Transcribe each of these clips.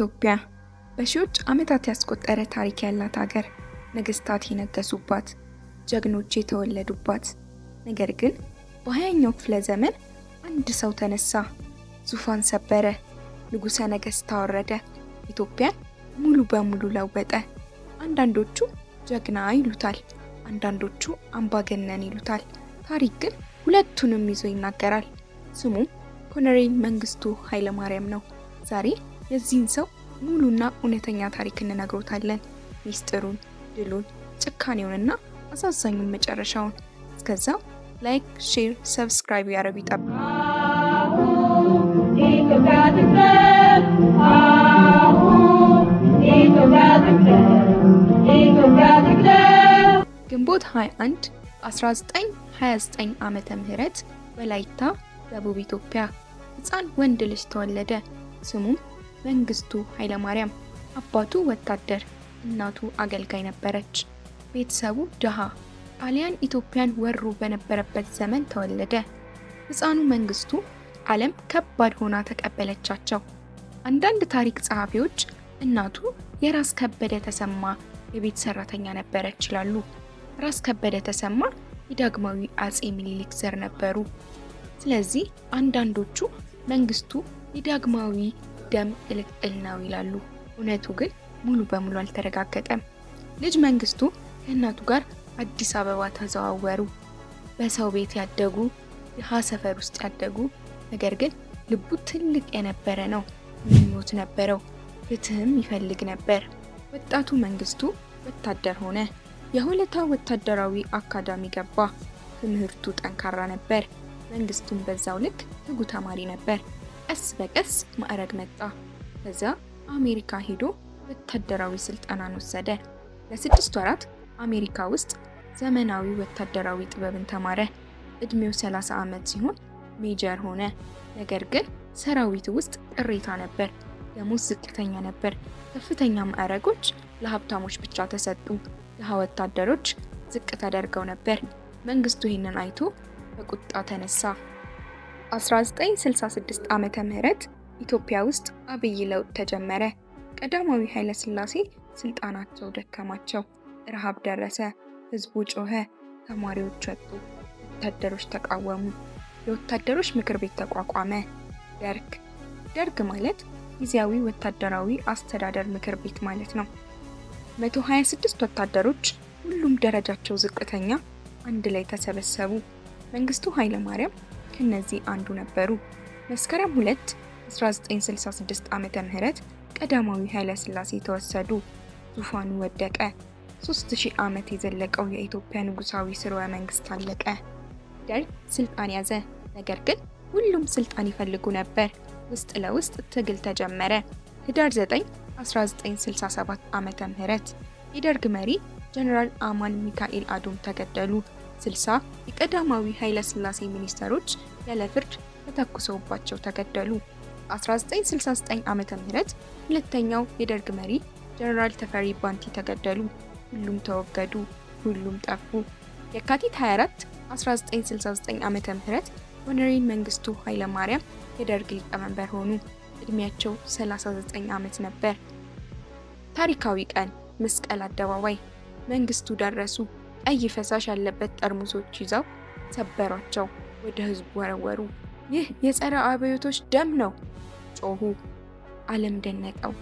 ኢትዮጵያ በሺዎች ዓመታት ያስቆጠረ ታሪክ ያላት ሀገር፣ ነገስታት የነገሱባት፣ ጀግኖች የተወለዱባት። ነገር ግን በ20ኛው ክፍለ ዘመን አንድ ሰው ተነሳ፣ ዙፋን ሰበረ፣ ንጉሠ ነገሥት አወረደ፣ ኢትዮጵያን ሙሉ በሙሉ ለወጠ። አንዳንዶቹ ጀግና ይሉታል፣ አንዳንዶቹ አምባገነን ይሉታል። ታሪክ ግን ሁለቱንም ይዞ ይናገራል። ስሙም ኮሎኔል መንግስቱ ኃይለማርያም ነው። ዛሬ የዚህን ሰው ሙሉና እውነተኛ ታሪክ እንነግሮታለን። ሚስጥሩን፣ ድሉን፣ ጭካኔውንና አሳዛኙን መጨረሻውን። እስከዛው ላይክ፣ ሼር፣ ሰብስክራይብ ያረጉ ይጠብቁ። ግንቦት 21 1929 ዓመተ ምህረት ወላይታ ደቡብ ኢትዮጵያ ሕፃን ወንድ ልጅ ተወለደ። ስሙም መንግስቱ ኃይለማርያም። አባቱ ወታደር፣ እናቱ አገልጋይ ነበረች። ቤተሰቡ ድሃ። ጣሊያን ኢትዮጵያን ወሮ በነበረበት ዘመን ተወለደ። ሕፃኑ መንግስቱ ዓለም ከባድ ሆና ተቀበለቻቸው። አንዳንድ ታሪክ ጸሐፊዎች እናቱ የራስ ከበደ ተሰማ የቤት ሰራተኛ ነበረች ይላሉ። ራስ ከበደ ተሰማ የዳግማዊ አጼ ምኒልክ ዘር ነበሩ። ስለዚህ አንዳንዶቹ መንግስቱ የዳግማዊ ደም ቅልቅል ነው ይላሉ። እውነቱ ግን ሙሉ በሙሉ አልተረጋገጠም። ልጅ መንግስቱ ከእናቱ ጋር አዲስ አበባ ተዘዋወሩ። በሰው ቤት ያደጉ፣ ድሃ ሰፈር ውስጥ ያደጉ፣ ነገር ግን ልቡ ትልቅ የነበረ ነው። ምኞት ነበረው፣ ፍትህም ይፈልግ ነበር። ወጣቱ መንግስቱ ወታደር ሆነ። የሆለታ ወታደራዊ አካዳሚ ገባ። ትምህርቱ ጠንካራ ነበር። መንግስቱም በዛው ልክ ትጉ ተማሪ ነበር። ቀስ በቀስ ማዕረግ መጣ። ከዛ አሜሪካ ሄዶ ወታደራዊ ስልጠናን ወሰደ። ለ6 ወራት አሜሪካ ውስጥ ዘመናዊ ወታደራዊ ጥበብን ተማረ። እድሜው 30 ዓመት ሲሆን ሜጀር ሆነ። ነገር ግን ሰራዊቱ ውስጥ ቅሬታ ነበር። ደሞዝ ዝቅተኛ ነበር። ከፍተኛ ማዕረጎች ለሀብታሞች ብቻ ተሰጡ። ድሃ ወታደሮች ዝቅ ተደርገው ነበር። መንግስቱ ይህንን አይቶ በቁጣ ተነሳ። 1966 ዓመተ ምህረት ኢትዮጵያ ውስጥ አብይ ለውጥ ተጀመረ። ቀዳማዊ ኃይለ ሥላሴ ስልጣናቸው ደከማቸው። ረሃብ ደረሰ። ህዝቡ ጮኸ። ተማሪዎች ወጡ። ወታደሮች ተቃወሙ። የወታደሮች ምክር ቤት ተቋቋመ። ደርግ ማለት ጊዜያዊ ወታደራዊ አስተዳደር ምክር ቤት ማለት ነው። 126 ወታደሮች፣ ሁሉም ደረጃቸው ዝቅተኛ፣ አንድ ላይ ተሰበሰቡ። መንግስቱ ኃይለማርያም ከነዚህ አንዱ ነበሩ። መስከረም 2 1966 ዓመተ ምህረት ቀዳማዊ ኃይለ ሥላሴ ተወሰዱ። ዙፋኑ ወደቀ። 3000 ዓመት የዘለቀው የኢትዮጵያ ንጉሳዊ ስርወ መንግስት አለቀ። ደርግ ስልጣን ያዘ። ነገር ግን ሁሉም ስልጣን ይፈልጉ ነበር። ውስጥ ለውስጥ ትግል ተጀመረ። ህዳር 9 1967 ዓመተ ምህረት የደርግ መሪ ጀነራል አማን ሚካኤል አዶም ተገደሉ። 60 የቀዳማዊ ኃይለ ሥላሴ ሚኒስተሮች ያለ ፍርድ ተተኩሰውባቸው ተገደሉ። 1969 ዓመተ ምህረት ሁለተኛው የደርግ መሪ ጀነራል ተፈሪ ባንቲ ተገደሉ። ሁሉም ተወገዱ። ሁሉም ጠፉ። የካቲት 24 1969 ዓመተ ምህረት ኮሎኔል መንግስቱ ኃይለማርያም የደርግ ሊቀመንበር ሆኑ። እድሜያቸው 39 ዓመት ነበር። ታሪካዊ ቀን፣ መስቀል አደባባይ። መንግስቱ ደረሱ። ቀይ ፈሳሽ ያለበት ጠርሙሶች ይዘው ሰበሯቸው፣ ወደ ህዝቡ ወረወሩ። ይህ የጸረ አብዮቶች ደም ነው ጮሁ። ዓለም ደነቀው።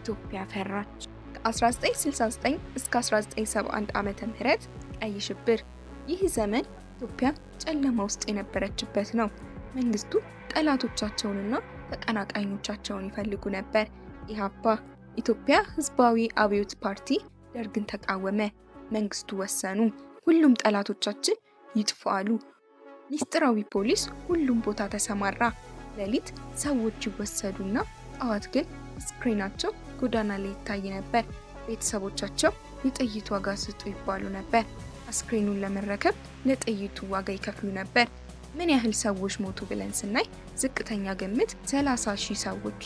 ኢትዮጵያ ፈራች። ከ1969 እስከ 1971 ዓመተ ምህረት ቀይ ሽብር። ይህ ዘመን ኢትዮጵያ ጨለማ ውስጥ የነበረችበት ነው። መንግስቱ ጠላቶቻቸውንና ተቀናቃኞቻቸውን ይፈልጉ ነበር። ኢህአፓ ኢትዮጵያ ህዝባዊ አብዮት ፓርቲ ደርግን ተቃወመ። መንግስቱ ወሰኑ። ሁሉም ጠላቶቻችን ይጥፉ አሉ። ሚስጥራዊ ፖሊስ ሁሉም ቦታ ተሰማራ። ሌሊት ሰዎች ይወሰዱና ጠዋት ግን አስክሬናቸው ጎዳና ላይ ይታይ ነበር። ቤተሰቦቻቸው የጥይት ዋጋ ስጡ ይባሉ ነበር። አስክሬኑን ለመረከብ ለጥይቱ ዋጋ ይከፍሉ ነበር። ምን ያህል ሰዎች ሞቱ ብለን ስናይ ዝቅተኛ ግምት 30,000 ሰዎች፣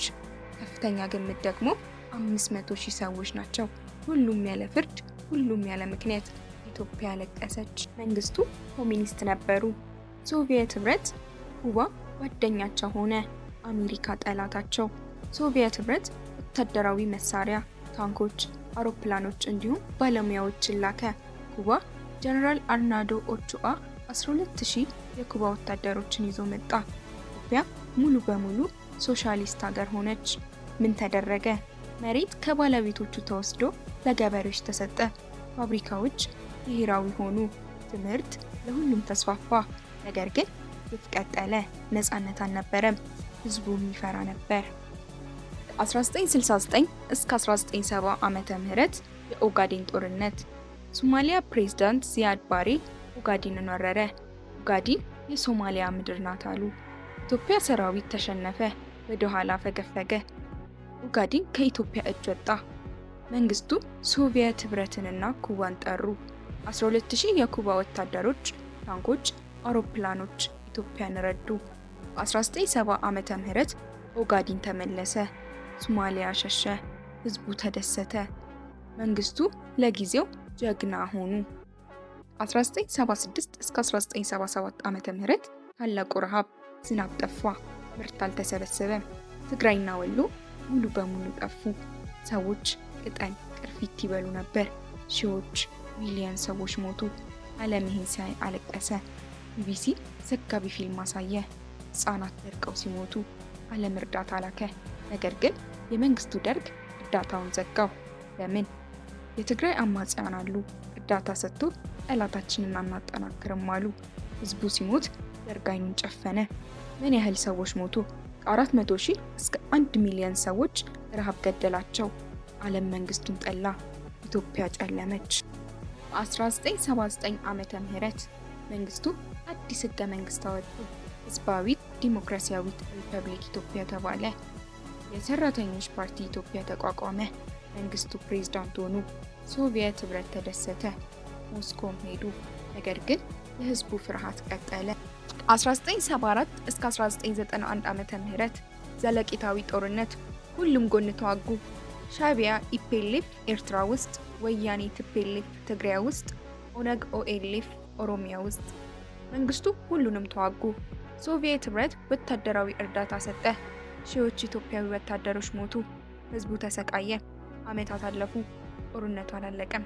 ከፍተኛ ግምት ደግሞ 500,000 ሰዎች ናቸው። ሁሉም ያለ ፍርድ፣ ሁሉም ያለ ምክንያት። ኢትዮጵያ ለቀሰች። መንግስቱ ኮሚኒስት ነበሩ። ሶቪየት ህብረት፣ ኩባ ጓደኛቸው ሆነ። አሜሪካ ጠላታቸው። ሶቪየት ህብረት ወታደራዊ መሳሪያ፣ ታንኮች፣ አውሮፕላኖች እንዲሁም ባለሙያዎችን ላከ። ኩባ ጀነራል አርናልዶ ኦቾአ 12000 የኩባ ወታደሮችን ይዞ መጣ። ኢትዮጵያ ሙሉ በሙሉ ሶሻሊስት ሀገር ሆነች። ምን ተደረገ? መሬት ከባለቤቶቹ ተወስዶ ለገበሬዎች ተሰጠ። ፋብሪካዎች ብሔራዊ ሆኑ። ትምህርት ለሁሉም ተስፋፋ። ነገር ግን ግፍ ቀጠለ። ነፃነት አልነበረም። ህዝቡ የሚፈራ ነበር። 1969 እስከ 1970 ዓመተ ምህረት የኦጋዴን ጦርነት። ሶማሊያ ፕሬዝዳንት ዚያድ ባሬ ኦጋዴንን ወረረ። ኦጋዴን የሶማሊያ ምድር ናት አሉ። ኢትዮጵያ ሰራዊት ተሸነፈ፣ ወደ ኋላ ፈገፈገ። ኦጋዴን ከኢትዮጵያ እጅ ወጣ። መንግስቱ ሶቪየት ህብረትንና ኩባን ጠሩ። 12000 የኩባ ወታደሮች፣ ታንኮች፣ አውሮፕላኖች ኢትዮጵያን ረዱ። በ1970 ዓመተ ምህረት ኦጋዴን ተመለሰ። ሶማሊያ ሸሸ። ህዝቡ ተደሰተ። መንግስቱ ለጊዜው ጀግና ሆኑ። 1976 እስከ 1977 ዓመተ ምህረት ታላቁ ረሃብ። ዝናብ ጠፋ፣ ምርት አልተሰበሰበም። ትግራይና ወሎ ሙሉ በሙሉ ጠፉ። ሰዎች ቅጠል፣ ቅርፊት ይበሉ ነበር። ሺዎች፣ ሚሊዮን ሰዎች ሞቱ። ዓለም ይህን ሲያይ አለቀሰ። ቢቢሲ ዘጋቢ ፊልም አሳየ። ህጻናት ደርቀው ሲሞቱ ዓለም እርዳታ ላከ። ነገር ግን የመንግስቱ ደርግ እርዳታውን ዘጋው። ለምን? የትግራይ አማጽያን አሉ፣ እርዳታ ሰጥቶ ጠላታችንን አናጠናክርም አሉ። ህዝቡ ሲሞት ደርግ አይኑን ጨፈነ። ምን ያህል ሰዎች ሞቱ? ከ400,000 እስከ 1 ሚሊዮን ሰዎች ረሃብ ገደላቸው። ዓለም መንግስቱን ጠላ። ኢትዮጵያ ጨለመች። በ1979 ዓመተ ምህረት መንግስቱ አዲስ ህገ መንግስት አወጡ። ህዝባዊት ዲሞክራሲያዊት ሪፐብሊክ ኢትዮጵያ ተባለ። የሰራተኞች ፓርቲ ኢትዮጵያ ተቋቋመ። መንግስቱ ፕሬዝዳንት ሆኑ። ሶቪየት ህብረት ተደሰተ። ሞስኮም ሄዱ። ነገር ግን የህዝቡ ፍርሃት ቀጠለ። 1974 እስከ 1991 ዓመተ ምህረት ዘለቂታዊ ጦርነት። ሁሉም ጎን ተዋጉ። ሻዕቢያ ኢፒኤልኤፍ ኤርትራ ውስጥ፣ ወያኔ ቲፒኤልኤፍ ትግራይ ውስጥ፣ ኦነግ ኦኤልኤፍ ኦሮሚያ ውስጥ። መንግስቱ ሁሉንም ተዋጉ። ሶቪየት ህብረት ወታደራዊ እርዳታ ሰጠ። ሺዎች ኢትዮጵያዊ ወታደሮች ሞቱ። ህዝቡ ተሰቃየ። ዓመታት አለፉ። ጦርነቱ አላለቀም።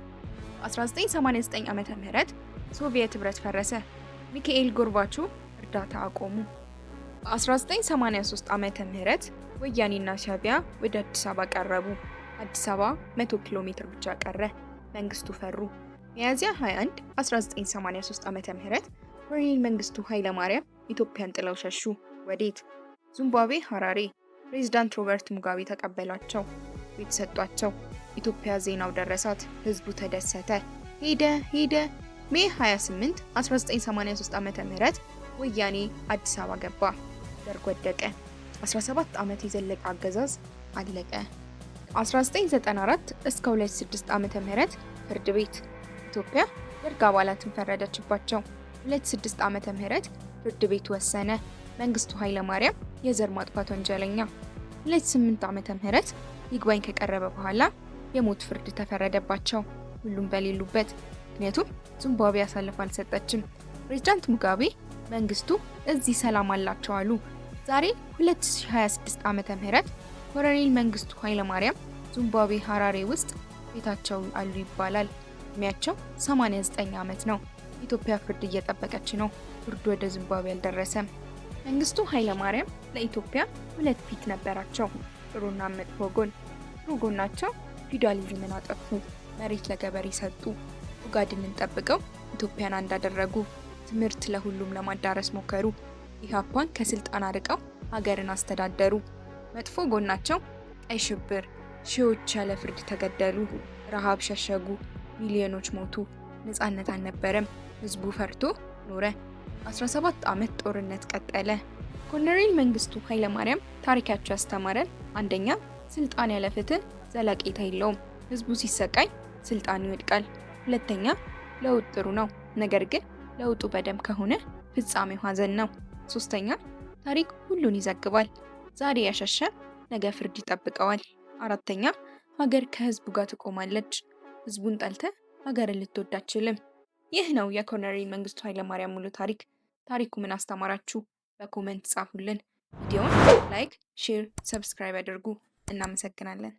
1989 ዓመተ ምህረት ሶቪየት ህብረት ፈረሰ። ሚካኤል ጎርባቾቭ እርዳታ አቆሙ። በ1983 ዓመተ ምህረት ወያኔና ሻዕቢያ ወደ አዲስ አበባ ቀረቡ። አዲስ አበባ 100 ኪሎ ሜትር ብቻ ቀረ። መንግስቱ ፈሩ። ሚያዝያ 21 1983 ዓመተ ምህረት ኮሎኔል መንግስቱ ኃይለማርያም ኢትዮጵያን ጥለው ሸሹ። ወዴት? ዚምባብዌ ሐራሬ። ፕሬዝዳንት ሮበርት ሙጋቤ ተቀበሏቸው። ቤት ሰጧቸው። ኢትዮጵያ ዜናው ደረሳት። ህዝቡ ተደሰተ። ሄደ። ሜይ 28 1983 ዓመተ ምህረት ወያኔ አዲስ አበባ ገባ። ደርግ ወደቀ። 17 ዓመት የዘለቀ አገዛዝ አለቀ። 1994 እስከ 2006 ዓመተ ምህረት ፍርድ ቤት ኢትዮጵያ ደርግ አባላትን ፈረደችባቸው። 2006 ዓመተ ምህረት ፍርድ ቤት ወሰነ። መንግስቱ ኃይለማርያም የዘር ማጥፋት ወንጀለኛ። 2008 ዓመተ ምህረት ይግባኝ ከቀረበ በኋላ የሞት ፍርድ ተፈረደባቸው፣ ሁሉም በሌሉበት። ምክንያቱም ዚምባብዌ አሳልፋ አልሰጠችም። ፕሬዝዳንት ሙጋቤ መንግስቱ እዚህ ሰላም አላቸው አሉ። ዛሬ 2026 ዓመተ ምህረት ኮሎኔል መንግስቱ ኃይለማርያም ዚምባብዌ ሐራሬ ውስጥ ቤታቸው አሉ ይባላል። እድሜያቸው 89 ዓመት ነው። ኢትዮጵያ ፍርድ እየጠበቀች ነው። ፍርዱ ወደ ዚምባብዌ አልደረሰም። መንግስቱ ኃይለማርያም ለኢትዮጵያ ሁለት ፊት ነበራቸው፣ ጥሩና መጥፎ ጎን። ጥሩ ጎናቸው ፊውዳሊዝምን አጠፉ፣ መሬት ለገበሬ ሰጡ፣ ኦጋዴንን ጠብቀው ኢትዮጵያን እንዳደረጉ፣ ትምህርት ለሁሉም ለማዳረስ ሞከሩ፣ ኢህአፓን ከስልጣን አርቀው ሀገርን አስተዳደሩ። መጥፎ ጎናቸው ቀይ ሽብር፣ ሺዎች ያለ ፍርድ ተገደሉ፣ ረሃብ ሸሸጉ፣ ሚሊዮኖች ሞቱ፣ ነፃነት አልነበረም፣ ህዝቡ ፈርቶ ኖረ። 17 ዓመት ጦርነት ቀጠለ። ኮሎኔል መንግስቱ ኃይለማርያም ታሪካቸው ያስተማረን፣ አንደኛ ስልጣን ያለ ፍትህ ዘለቄታ የለውም፣ ህዝቡ ሲሰቃይ ስልጣን ይወድቃል። ሁለተኛ ለውጥ ጥሩ ነው፣ ነገር ግን ለውጡ በደም ከሆነ ፍጻሜው ሀዘን ነው። ሶስተኛ ታሪክ ሁሉን ይዘግባል፣ ዛሬ ያሸሸ ነገ ፍርድ ይጠብቀዋል። አራተኛ ሀገር ከህዝቡ ጋር ትቆማለች፣ ህዝቡን ጠልተ ሀገርን ልትወድ አትችልም። ይህ ነው የኮሎኔል መንግስቱ ኃይለማርያም ሙሉ ታሪክ። ታሪኩ ምን አስተማራችሁ? በኮሜንት ጻፉልን። ቪዲዮውን ላይክ፣ ሼር፣ ሰብስክራይብ ያድርጉ። እናመሰግናለን።